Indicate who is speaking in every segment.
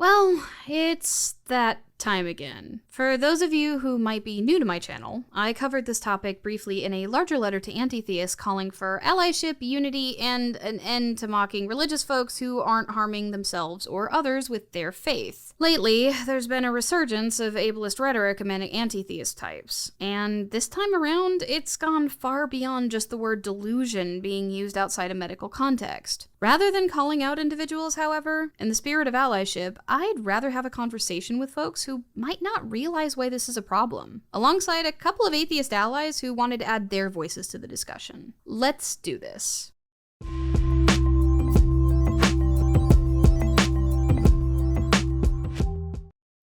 Speaker 1: Well, it's that time again. For those of you who might be new to my channel, I covered this topic briefly in a larger letter to anti-theists calling for allyship, unity, and an end to mocking religious folks who aren't harming themselves or others with their faith. Lately, there's been a resurgence of ableist rhetoric among anti-theist types, and this time around, it's gone far beyond just the word delusion being used outside a medical context. Rather than calling out individuals, however, in the spirit of allyship, I'd rather have a conversation with folks who might not realize why this is a problem, alongside a couple of atheist allies who wanted to add their voices to the discussion. Let's do this.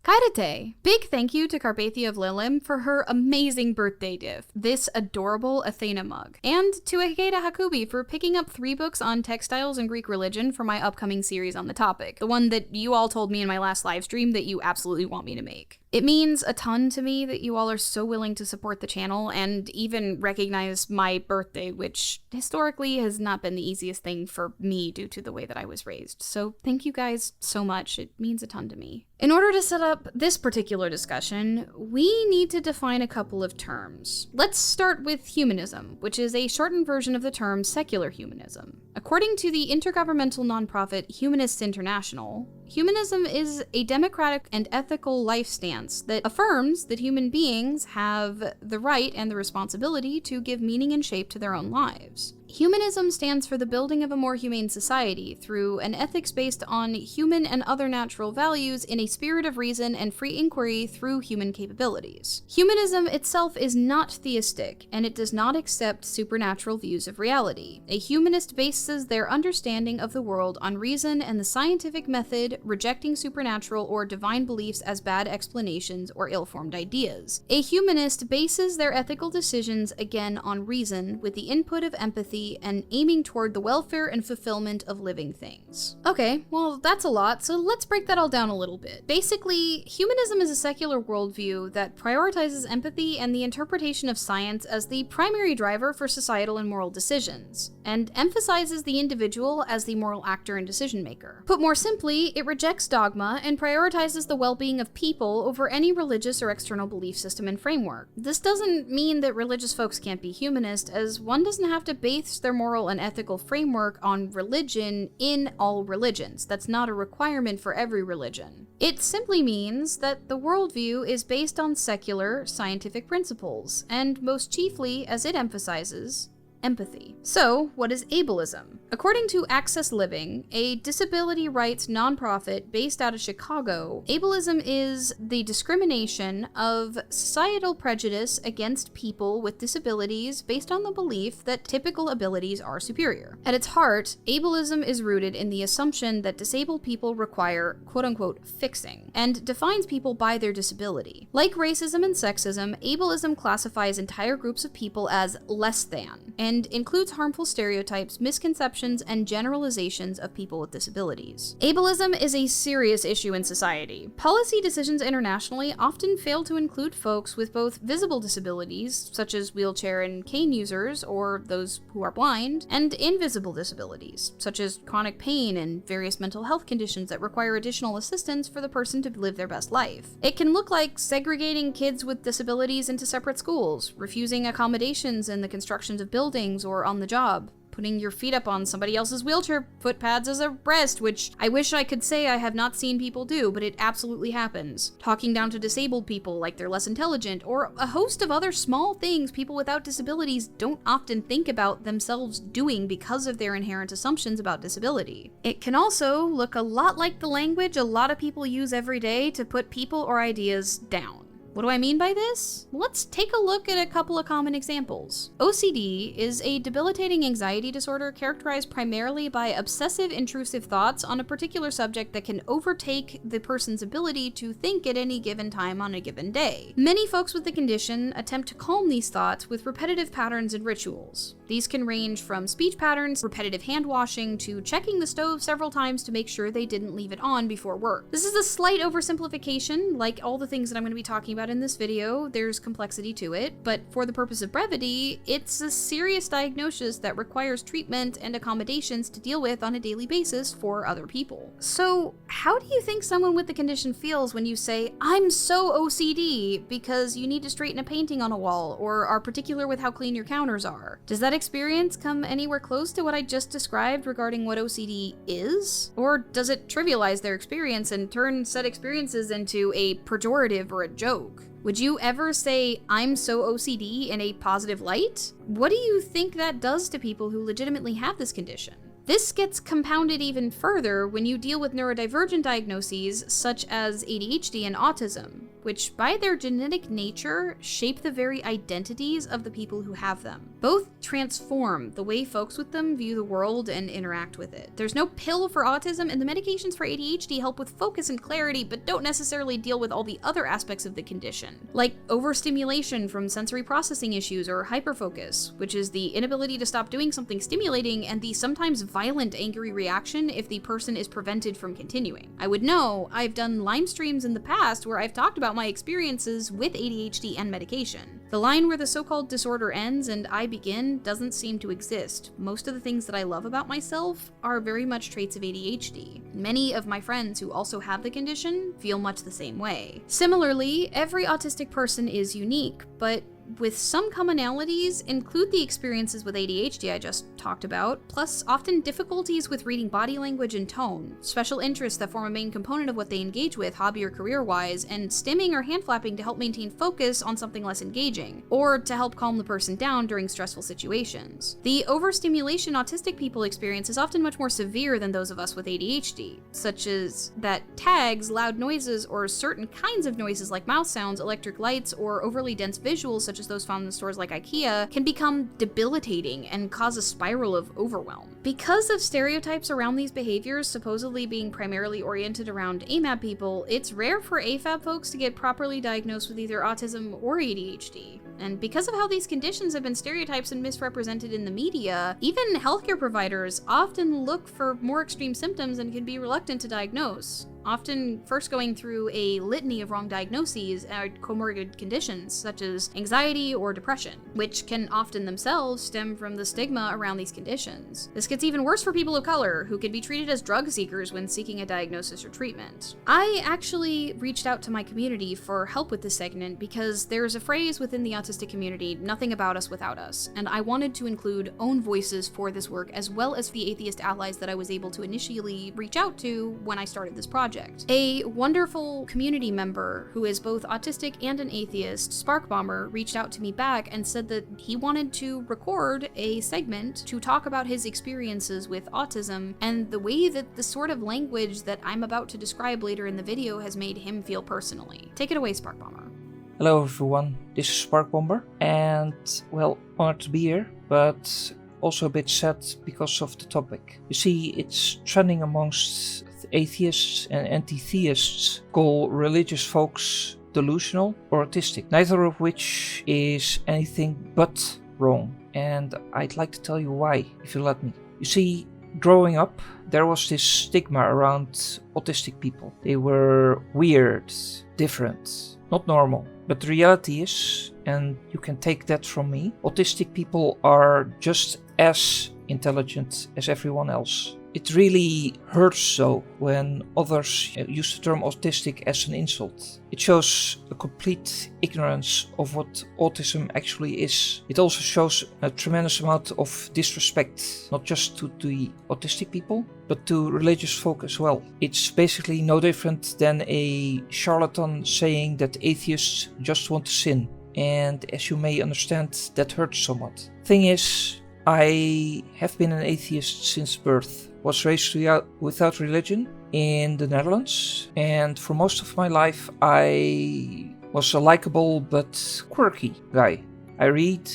Speaker 1: Kairete! Big thank you to Carpathia of Lilim for her amazing birthday gift, this adorable Athena mug. And to Ikeda Hakubi for picking up 3 books on textiles and Greek religion for my upcoming series on the topic, the one that you all told me in my last live stream that you absolutely want me to make. It means a ton to me that you all are so willing to support the channel and even recognize my birthday, which historically has not been the easiest thing for me due to the way that I was raised. So thank you guys so much. It means a ton to me. In order to set up this particular discussion, we need to define a couple of terms. Let's start with humanism, which is a shortened version of the term secular humanism. According to the intergovernmental nonprofit Humanists International, humanism is a democratic and ethical life stance that affirms that human beings have the right and the responsibility to give meaning and shape to their own lives. Humanism stands for the building of a more humane society through an ethics based on human and other natural values in a spirit of reason and free inquiry through human capabilities. Humanism itself is not theistic, and it does not accept supernatural views of reality. A humanist bases their understanding of the world on reason and the scientific method, rejecting supernatural or divine beliefs as bad explanations or ill-formed ideas. A humanist bases their ethical decisions again on reason, with the input of empathy and aiming toward the welfare and fulfillment of living things. Okay, well that's a lot, so let's break that all down a little bit. Basically, humanism is a secular worldview that prioritizes empathy and the interpretation of science as the primary driver for societal and moral decisions, and emphasizes the individual as the moral actor and decision maker. Put more simply, it rejects dogma and prioritizes the well-being of people over any religious or external belief system and framework. This doesn't mean that religious folks can't be humanist, as one doesn't have to base their moral and ethical framework on religion in all religions. That's not a requirement for every religion. It simply means that the worldview is based on secular, scientific principles, and most chiefly, as it emphasizes, empathy. So, what is ableism? According to Access Living, a disability rights nonprofit based out of Chicago, ableism is the discrimination of societal prejudice against people with disabilities based on the belief that typical abilities are superior. At its heart, ableism is rooted in the assumption that disabled people require quote-unquote fixing, and defines people by their disability. Like racism and sexism, ableism classifies entire groups of people as less than, and includes harmful stereotypes, misconceptions, and generalizations of people with disabilities. Ableism is a serious issue in society. Policy decisions internationally often fail to include folks with both visible disabilities, such as wheelchair and cane users, or those who are blind, and invisible disabilities, such as chronic pain and various mental health conditions that require additional assistance for the person to live their best life. It can look like segregating kids with disabilities into separate schools, refusing accommodations in the constructions of buildings or on the job, putting your feet up on somebody else's wheelchair footpads as a rest, which I wish I could say I have not seen people do, but it absolutely happens. Talking down to disabled people like they're less intelligent, or a host of other small things people without disabilities don't often think about themselves doing because of their inherent assumptions about disability. It can also look a lot like the language a lot of people use every day to put people or ideas down. What do I mean by this? Let's take a look at a couple of common examples. OCD is a debilitating anxiety disorder characterized primarily by obsessive intrusive thoughts on a particular subject that can overtake the person's ability to think at any given time on a given day. Many folks with the condition attempt to calm these thoughts with repetitive patterns and rituals. These can range from speech patterns, repetitive hand washing, to checking the stove several times to make sure they didn't leave it on before work. This is a slight oversimplification, like all the things that I'm going to be talking about about in this video, there's complexity to it, but for the purpose of brevity, it's a serious diagnosis that requires treatment and accommodations to deal with on a daily basis for other people. So, how do you think someone with the condition feels when you say, "I'm so OCD," because you need to straighten a painting on a wall, or are particular with how clean your counters are? Does that experience come anywhere close to what I just described regarding what OCD is? Or does it trivialize their experience and turn said experiences into a pejorative or a joke? Would you ever say, "I'm so OCD" in a positive light? What do you think that does to people who legitimately have this condition? This gets compounded even further when you deal with neurodivergent diagnoses such as ADHD and autism, which by their genetic nature shape the very identities of the people who have them. Both transform the way folks with them view the world and interact with it. There's no pill for autism, and the medications for ADHD help with focus and clarity, but don't necessarily deal with all the other aspects of the condition, like overstimulation from sensory processing issues or hyperfocus, which is the inability to stop doing something stimulating and the sometimes violent angry reaction if the person is prevented from continuing. I would know, I've done Lyme streams in the past where I've talked about my experiences with ADHD and medication. The line where the so-called disorder ends and I begin doesn't seem to exist. Most of the things that I love about myself are very much traits of ADHD. Many of my friends who also have the condition feel much the same way. Similarly, every autistic person is unique, but with some commonalities include the experiences with ADHD I just talked about, plus often difficulties with reading body language and tone, special interests that form a main component of what they engage with hobby or career-wise, and stimming or hand flapping to help maintain focus on something less engaging, or to help calm the person down during stressful situations. The overstimulation autistic people experience is often much more severe than those of us with ADHD, such as that tags, loud noises, or certain kinds of noises like mouse sounds, electric lights, or overly dense visuals such as those found in stores like IKEA can become debilitating and cause a spiral of overwhelm. Because of stereotypes around these behaviors supposedly being primarily oriented around AMAB people, it's rare for AFAB folks to get properly diagnosed with either autism or ADHD. And because of how these conditions have been stereotypes and misrepresented in the media, even healthcare providers often look for more extreme symptoms and can be reluctant to diagnose, often first going through a litany of wrong diagnoses and comorbid conditions such as anxiety or depression, which can often themselves stem from the stigma around these conditions. This gets even worse for people of color, who could be treated as drug seekers when seeking a diagnosis or treatment. I actually reached out to my community for help with this segment because there's a phrase within the autistic community, "nothing about us without us," and I wanted to include own voices for this work as well as the atheist allies that I was able to initially reach out to when I started this project. A wonderful community member who is both autistic and an atheist, Spark Bomber, reached out to me back and said that he wanted to record a segment to talk about his experiences with autism and the way that the sort of language that I'm about to describe later in the video has made him feel personally. Take it away, Spark Bomber.
Speaker 2: Hello everyone, this is Spark Bomber, and well, honored to be here, but also a bit sad because of the topic. You see, it's trending amongst atheists and anti-theists call religious folks delusional or autistic, neither of which is anything but wrong. And I'd like to tell you why, if you let me. You see, growing up, there was this stigma around autistic people. They were weird, different, not normal. But the reality is, and you can take that from me, autistic people are just as intelligent as everyone else. It really hurts though when others use the term autistic as an insult. It shows a complete ignorance of what autism actually is. It also shows a tremendous amount of disrespect, not just to the autistic people, but to religious folk as well. It's basically no different than a charlatan saying that atheists just want to sin. And as you may understand, that hurts somewhat. Thing is, I have been an atheist since birth. Was raised without religion in the Netherlands, and for most of my life I was a likable but quirky guy. I read,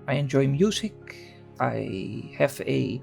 Speaker 2: I enjoy music, I have a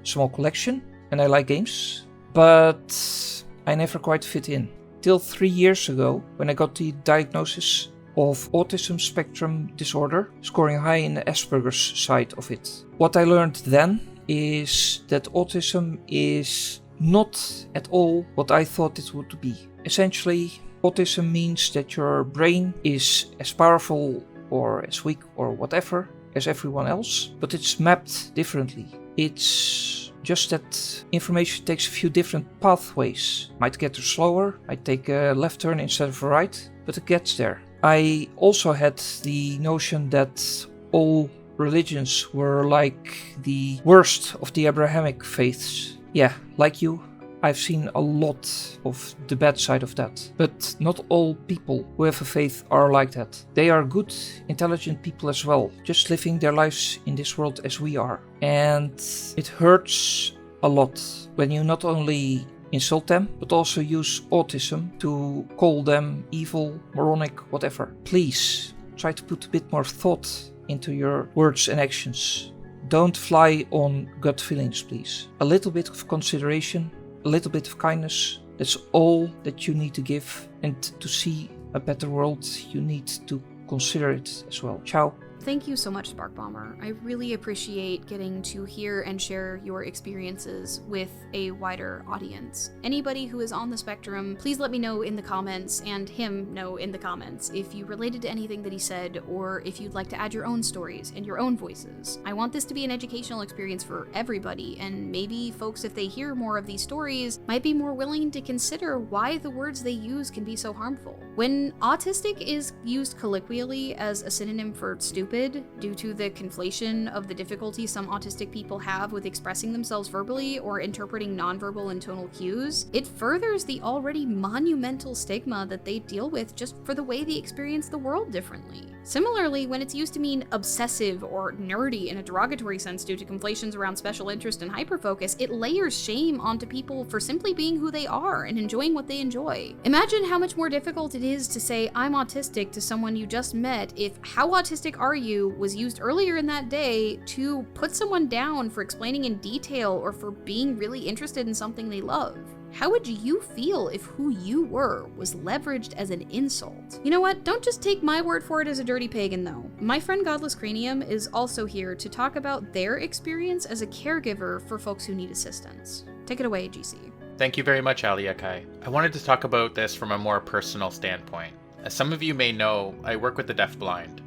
Speaker 2: small collection, and I like games, but I never quite fit in. Till 3 years ago, when I got the diagnosis of autism spectrum disorder, scoring high in the Asperger's side of it. What I learned then is that autism is not at all what I thought it would be. essentially, autism means that your brain is as powerful or as weak or whatever as everyone else, but it's mapped differently. It's just that information takes a few different pathways. Might get there slower, might take a left turn instead of a right, but it gets there. I also had the notion that all religions were like the worst of the Abrahamic faiths. Yeah, like you, I've seen a lot of the bad side of that. But not all people who have a faith are like that. They are good, intelligent people as well, just living their lives in this world as we are. And it hurts a lot when you not only insult them, but also use autism to call them evil, moronic, whatever. Please try to put a bit more thought into your words and actions. Don't fly on gut feelings, please. A little bit of consideration, a little bit of kindness, that's all that you need to give. And to see a better world, you need to consider it as well. Ciao.
Speaker 1: Thank you so much, Spark Bomber. I really appreciate getting to hear and share your experiences with a wider audience. Anybody who is on the spectrum, please let me know in the comments, and him know in the comments, if you related to anything that he said, or if you'd like to add your own stories and your own voices. I want this to be an educational experience for everybody, and maybe folks, if they hear more of these stories, might be more willing to consider why the words they use can be so harmful. When autistic is used colloquially as a synonym for stupid, due to the conflation of the difficulty some autistic people have with expressing themselves verbally or interpreting nonverbal and tonal cues, it furthers the already monumental stigma that they deal with just for the way they experience the world differently. Similarly, when it's used to mean obsessive or nerdy in a derogatory sense due to conflations around special interest and hyperfocus, it layers shame onto people for simply being who they are and enjoying what they enjoy. Imagine how much more difficult it is to say I'm autistic to someone you just met if "how autistic are you" was used earlier in that day to put someone down for explaining in detail or for being really interested in something they love. How would you feel if who you were was leveraged as an insult? You know what? Don't just take my word for it as a dirty pagan, though. My friend Godless Cranium is also here to talk about their experience as a caregiver for folks who need assistance. Take it away, GC.
Speaker 3: Thank you very much, Aliakai. I wanted to talk about this from a more personal standpoint. As some of you may know, I work with the deafblind.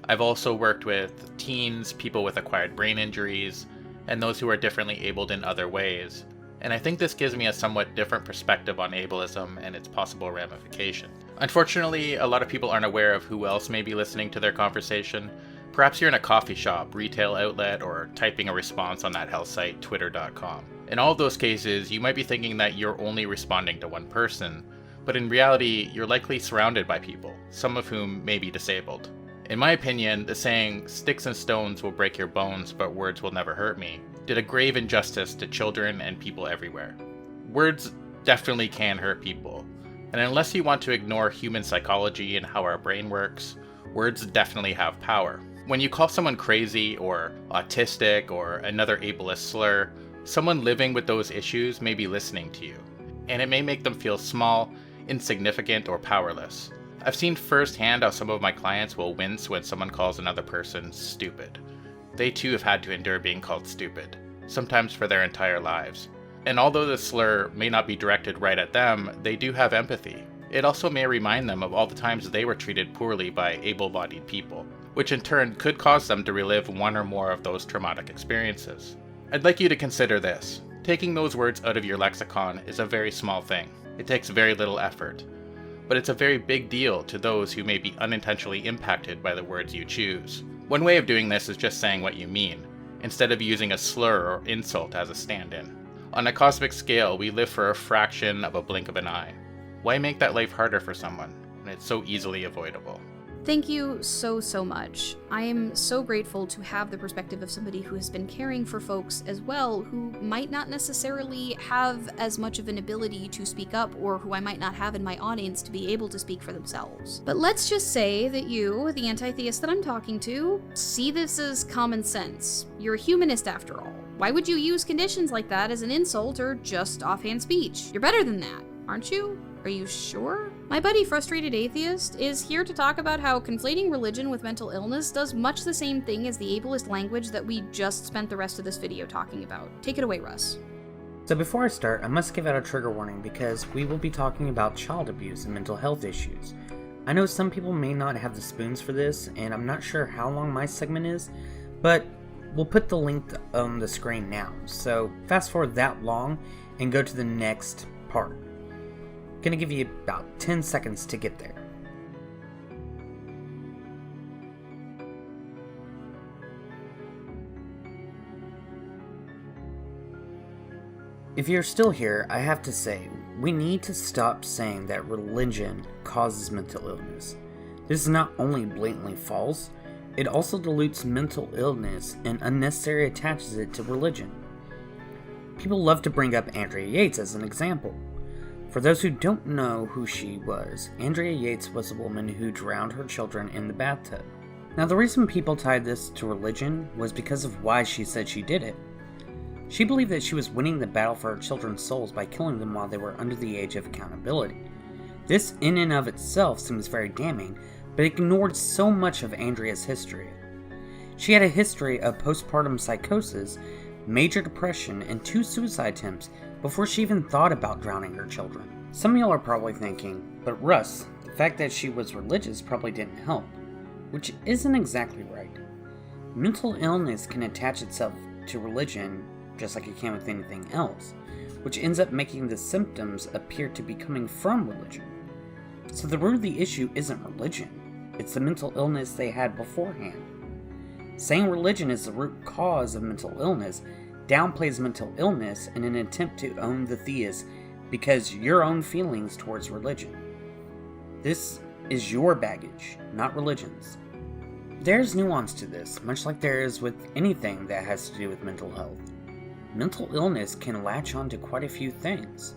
Speaker 3: I've also worked with teens, people with acquired brain injuries, and those who are differently abled in other ways. And I think this gives me a somewhat different perspective on ableism and its possible ramifications. Unfortunately, a lot of people aren't aware of who else may be listening to their conversation. Perhaps you're in a coffee shop, retail outlet, or typing a response on that hell site, twitter.com. In all of those cases, you might be thinking that you're only responding to one person, but in reality, you're likely surrounded by people, some of whom may be disabled. In my opinion, the saying, "sticks and stones will break your bones, but words will never hurt me," did a grave injustice to children and people everywhere. Words definitely can hurt people, and unless you want to ignore human psychology and how our brain works, words definitely have power. When you call someone crazy or autistic or another ableist slur, someone living with those issues may be listening to you, and it may make them feel small, insignificant, or powerless. I've seen firsthand how some of my clients will wince when someone calls another person stupid. They too have had to endure being called stupid, sometimes for their entire lives. And although the slur may not be directed right at them, they do have empathy. It also may remind them of all the times they were treated poorly by able-bodied people, which in turn could cause them to relive one or more of those traumatic experiences. I'd like you to consider this. Taking those words out of your lexicon is a very small thing. It takes very little effort. But it's a very big deal to those who may be unintentionally impacted by the words you choose. One way of doing this is just saying what you mean, instead of using a slur or insult as a stand-in. On a cosmic scale, we live for a fraction of a blink of an eye. Why make that life harder for someone when it's so easily avoidable?
Speaker 1: Thank you so much. I am so grateful to have the perspective of somebody who has been caring for folks as well, who might not necessarily have as much of an ability to speak up, or who I might not have in my audience to be able to speak for themselves. But let's just say that you, the anti-theist that I'm talking to, see this as common sense. You're a humanist after all. Why would you use conditions like that as an insult or just offhand speech? You're better than that, aren't you? Are you sure? My buddy Frustrated Atheist is here to talk about how conflating religion with mental illness does much the same thing as the ableist language that we just spent the rest of this video talking about. Take it away, Russ.
Speaker 4: So before I start, I must give out a trigger warning because we will be talking about child abuse and mental health issues. I know some people may not have the spoons for this, and I'm not sure how long my segment is, but we'll put the link on the screen now. So fast forward that long and go to the next part. Gonna give you about 10 seconds to get there. If you're still here, I have to say, we need to stop saying that religion causes mental illness. This is not only blatantly false, it also dilutes mental illness and unnecessarily attaches it to religion. People love to bring up Andrea Yates as an example. For those who don't know who she was, Andrea Yates was a woman who drowned her children in the bathtub. Now, the reason people tied this to religion was because of why she said she did it. She believed that she was winning the battle for her children's souls by killing them while they were under the age of accountability. This in and of itself seems very damning, but ignored so much of Andrea's history. She had a history of postpartum psychosis, major depression, and 2 suicide attempts before she even thought about drowning her children. Some of y'all are probably thinking, but Russ, the fact that she was religious probably didn't help, which isn't exactly right. Mental illness can attach itself to religion just like it can with anything else, which ends up making the symptoms appear to be coming from religion. So the root of the issue isn't religion, it's the mental illness they had beforehand. Saying religion is the root cause of mental illness downplays mental illness in an attempt to own the theist because your own feelings towards religion. This is your baggage, not religion's. There's nuance to this, much like there is with anything that has to do with mental health. Mental illness can latch on to quite a few things,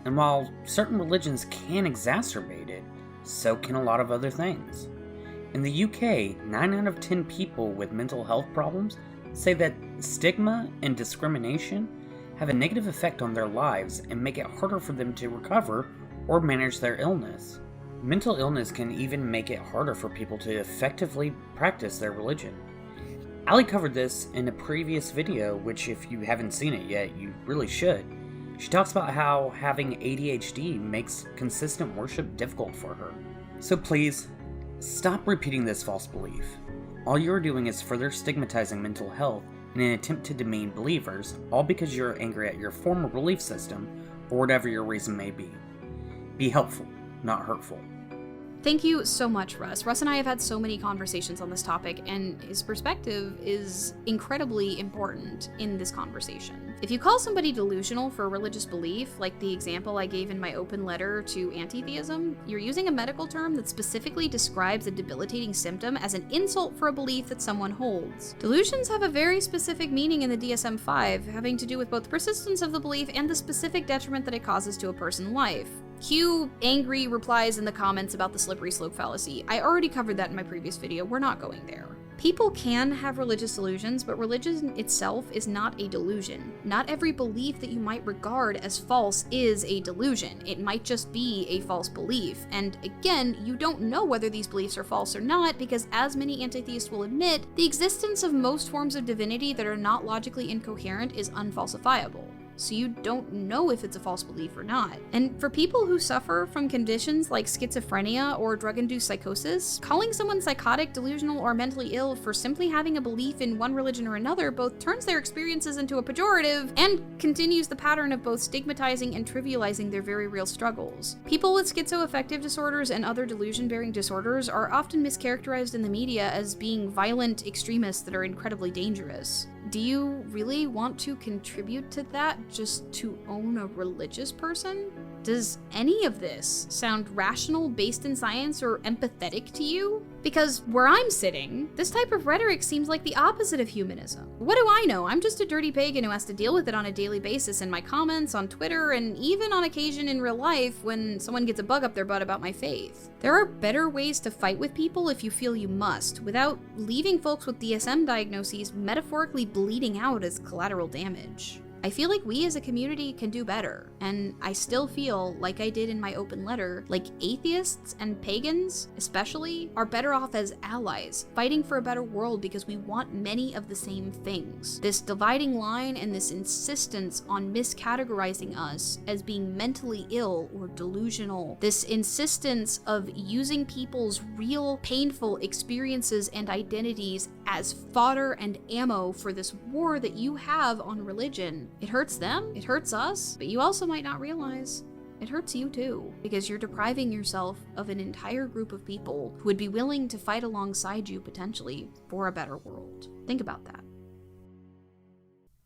Speaker 4: and while certain religions can exacerbate it, so can a lot of other things. In the UK, 9 out of 10 people with mental health problems say that stigma and discrimination have a negative effect on their lives and make it harder for them to recover or manage their illness. Mental illness can even make it harder for people to effectively practice their religion. Ali covered this in a previous video, which if you haven't seen it yet, you really should. She talks about how having ADHD makes consistent worship difficult for her. So please, stop repeating this false belief. All you're doing is further stigmatizing mental health in an attempt to demean believers, all because you're angry at your former belief system, or whatever your reason may be. Be helpful, not hurtful.
Speaker 1: Thank you so much, Russ. Russ and I have had so many conversations on this topic, and his perspective is incredibly important in this conversation. If you call somebody delusional for a religious belief, like the example I gave in my open letter to anti-theism, you're using a medical term that specifically describes a debilitating symptom as an insult for a belief that someone holds. Delusions have a very specific meaning in the DSM-5, having to do with both the persistence of the belief and the specific detriment that it causes to a person's life. Cue angry replies in the comments about the slippery slope fallacy. I already covered that in my previous video, we're not going there. People can have religious delusions, but religion itself is not a delusion. Not every belief that you might regard as false is a delusion. It might just be a false belief. And again, you don't know whether these beliefs are false or not, because as many anti-theists will admit, the existence of most forms of divinity that are not logically incoherent is unfalsifiable. So you don't know if it's a false belief or not. And for people who suffer from conditions like schizophrenia or drug-induced psychosis, calling someone psychotic, delusional, or mentally ill for simply having a belief in one religion or another both turns their experiences into a pejorative and continues the pattern of both stigmatizing and trivializing their very real struggles. People with schizoaffective disorders and other delusion-bearing disorders are often mischaracterized in the media as being violent extremists that are incredibly dangerous. Do you really want to contribute to that just to own a religious person? Does any of this sound rational, based in science, or empathetic to you? Because where I'm sitting, this type of rhetoric seems like the opposite of humanism. What do I know? I'm just a dirty pagan who has to deal with it on a daily basis in my comments, on Twitter, and even on occasion in real life when someone gets a bug up their butt about my faith. There are better ways to fight with people if you feel you must, without leaving folks with DSM diagnoses metaphorically bleeding out as collateral damage. I feel like we as a community can do better, and I still feel, like I did in my open letter, like atheists and pagans, especially, are better off as allies, fighting for a better world because we want many of the same things. This dividing line and this insistence on miscategorizing us as being mentally ill or delusional, this insistence of using people's real painful experiences and identities as fodder and ammo for this war that you have on religion. It hurts them, it hurts us, but you also might not realize it hurts you too, because you're depriving yourself of an entire group of people who would be willing to fight alongside you potentially for a better world. Think about that.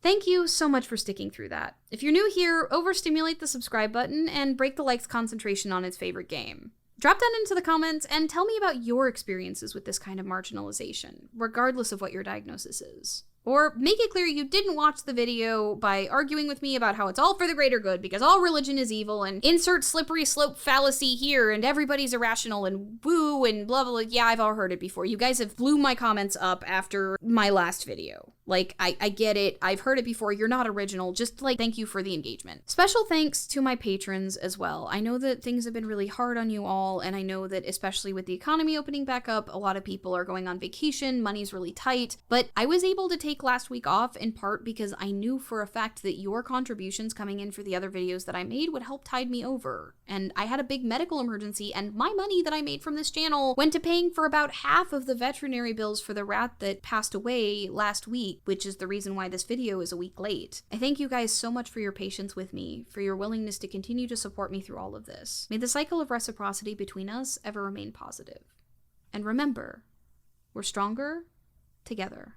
Speaker 1: Thank you so much for sticking through that. If you're new here, overstimulate the subscribe button and break the likes concentration on its favorite game. Drop down into the comments and tell me about your experiences with this kind of marginalization, regardless of what your diagnosis is. Or make it clear you didn't watch the video by arguing with me about how it's all for the greater good because all religion is evil and insert slippery slope fallacy here and everybody's irrational and woo and blah, blah, blah. Yeah, I've all heard it before. You guys have blew my comments up after my last video. Like, I get it. I've heard it before. You're not original. Just, thank you for the engagement. Special thanks to my patrons as well. I know that things have been really hard on you all, and I know that especially with the economy opening back up, a lot of people are going on vacation, money's really tight, but I was able to take last week off in part because I knew for a fact that your contributions coming in for the other videos that I made would help tide me over. And I had a big medical emergency, and my money that I made from this channel went to paying for about half of the veterinary bills for the rat that passed away last week, which is the reason why this video is a week late. I thank you guys so much for your patience with me, for your willingness to continue to support me through all of this. May the cycle of reciprocity between us ever remain positive. And remember, we're stronger together.